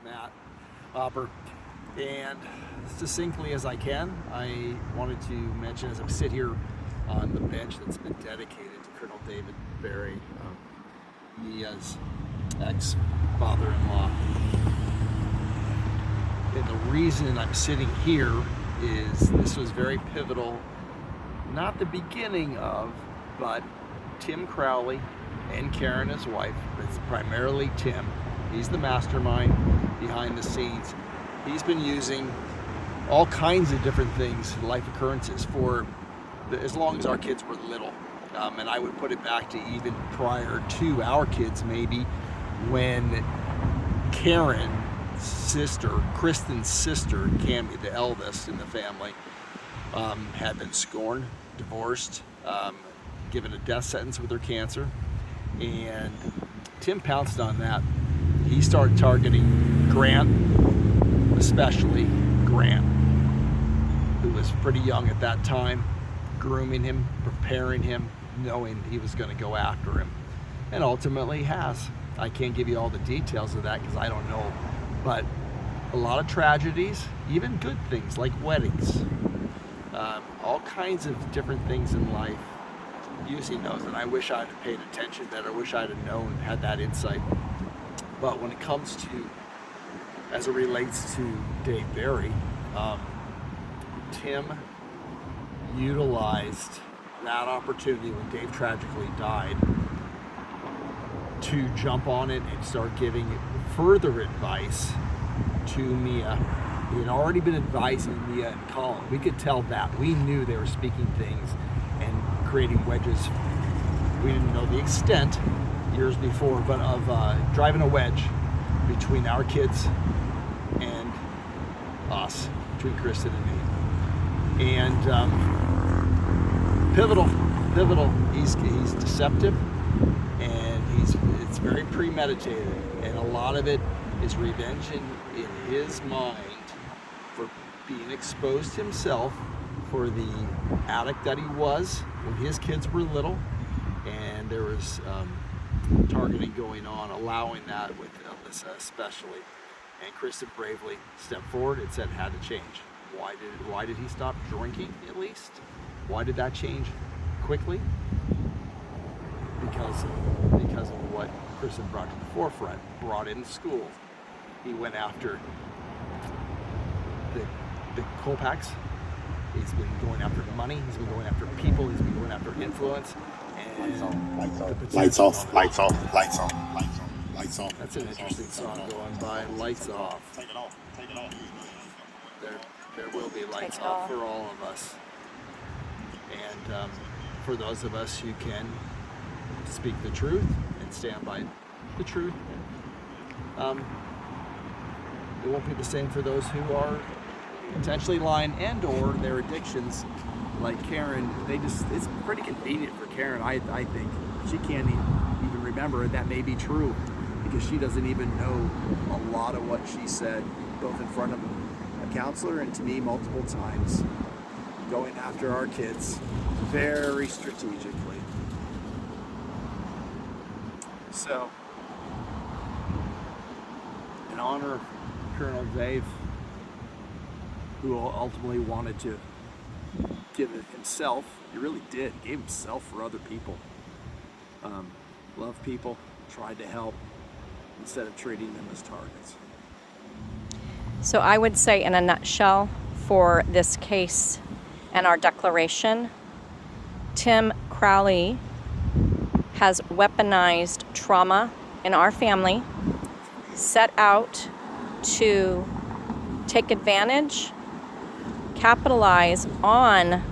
Matt Opper. And succinctly as I can, I wanted to mention as I sit here on the bench that's been dedicated to Colonel David Berry, Mia's ex-father-in-law. And the reason I'm sitting here is this was very pivotal, not the beginning of, but Tim Crowley and Karen, his wife, it's primarily Tim. He's the mastermind behind the scenes. He's been using all kinds of different things, life occurrences, for as long as our kids were little. And I would put it back to even prior to our kids, maybe, when Karen's sister, Kristen's sister, Cammie, the eldest in the family, had been scorned, divorced, given a death sentence with her cancer. And Tim pounced on that. He started targeting Grant, especially Grant, who was pretty young at that time, grooming him, preparing him, knowing he was going to go after him, and ultimately has. I can't give you all the details of that because I don't know, but a lot of tragedies, even good things like weddings, all kinds of different things in life using those. And I wish I'd have paid attention better. I wish I'd have known, had that insight. But when it comes to, as it relates to Dave Berry, Tim utilized that opportunity when Dave tragically died to jump on it and start giving further advice to Mia. He had already been advising Mia and Colin. We could tell that. We knew they were speaking things and creating wedges. We didn't know the extent years before, but of driving a wedge between our kids and us, between Kristen and me. And pivotal. He's deceptive, and it's very premeditated, and a lot of it is revenge in his mind for being exposed himself for the addict that he was when his kids were little, and there was targeting going on, allowing that with Alyssa especially. And Kristen bravely stepped forward and said it had to change. Why did he stop drinking at least? Why did that change quickly? Because of what Kristen brought to the forefront, brought in school. He went after the Kolpaks. He's been going after money. He's been going after people. He's been going after influence. And Lights off. That's an interesting song going by. Lights off. Take it off. There will be lights off for all of us. And for those of us who can speak the truth and stand by the truth, it won't be the same for those who are potentially lying and or their addictions, like Karen. It's pretty convenient for Karen, I think. She can't even remember it. That may be true because she doesn't even know a lot of what she said, both in front of a counselor and to me multiple times, going after our kids very strategically. So, in honor of Colonel Dave, who ultimately wanted to give it himself, he really did, gave himself for other people. Loved people, tried to help, instead of treating them as targets. So I would say in a nutshell for this case and our declaration, Tim Crowley has weaponized trauma in our family, set out to take advantage, capitalize on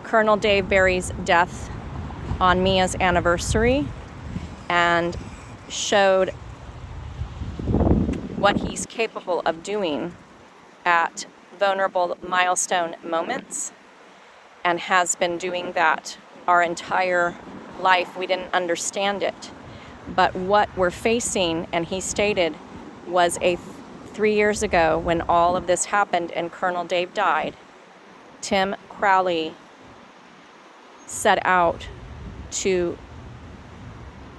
Colonel Dave Berry's death on Mia's anniversary, and showed what he's capable of doing at vulnerable milestone moments, and has been doing that our entire life. We didn't understand it, but what we're facing, and he stated, was 3 years ago when all of this happened and Colonel Dave died. Tim Crowley set out to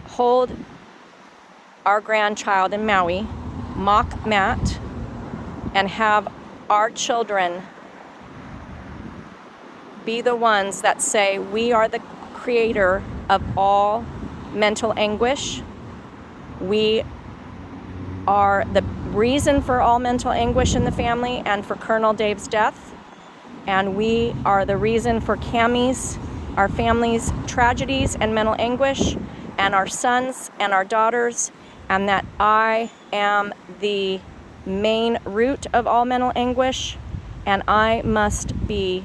hold our grandchild in Maui mock Matt and have our children be the ones that say, we are the creator of all mental anguish. We are the reason for all mental anguish in the family and for Colonel Dave's death. And we are the reason for Cammie's, our family's tragedies and mental anguish, and our sons and our daughters, and that I am the main root of all mental anguish, and I must be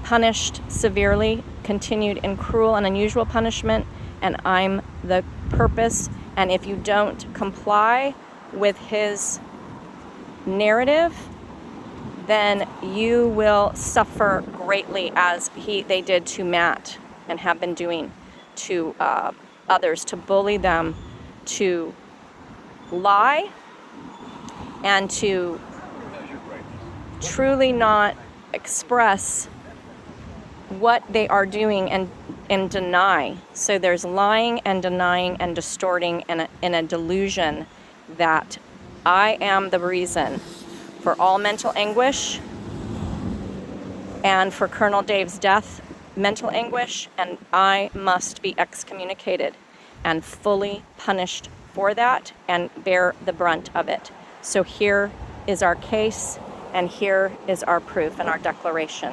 punished severely, continued in cruel and unusual punishment, and I'm the purpose. And if you don't comply with his narrative, then you will suffer greatly, as they did to Matt and have been doing to others, to bully them, to lie, and to truly not express what they are doing and deny. So there's lying and denying and distorting in a delusion that I am the reason for all mental anguish and for Colonel Dave's death, mental anguish, and I must be excommunicated and fully punished for that and bear the brunt of it. So here is our case, and here is our proof and our declaration.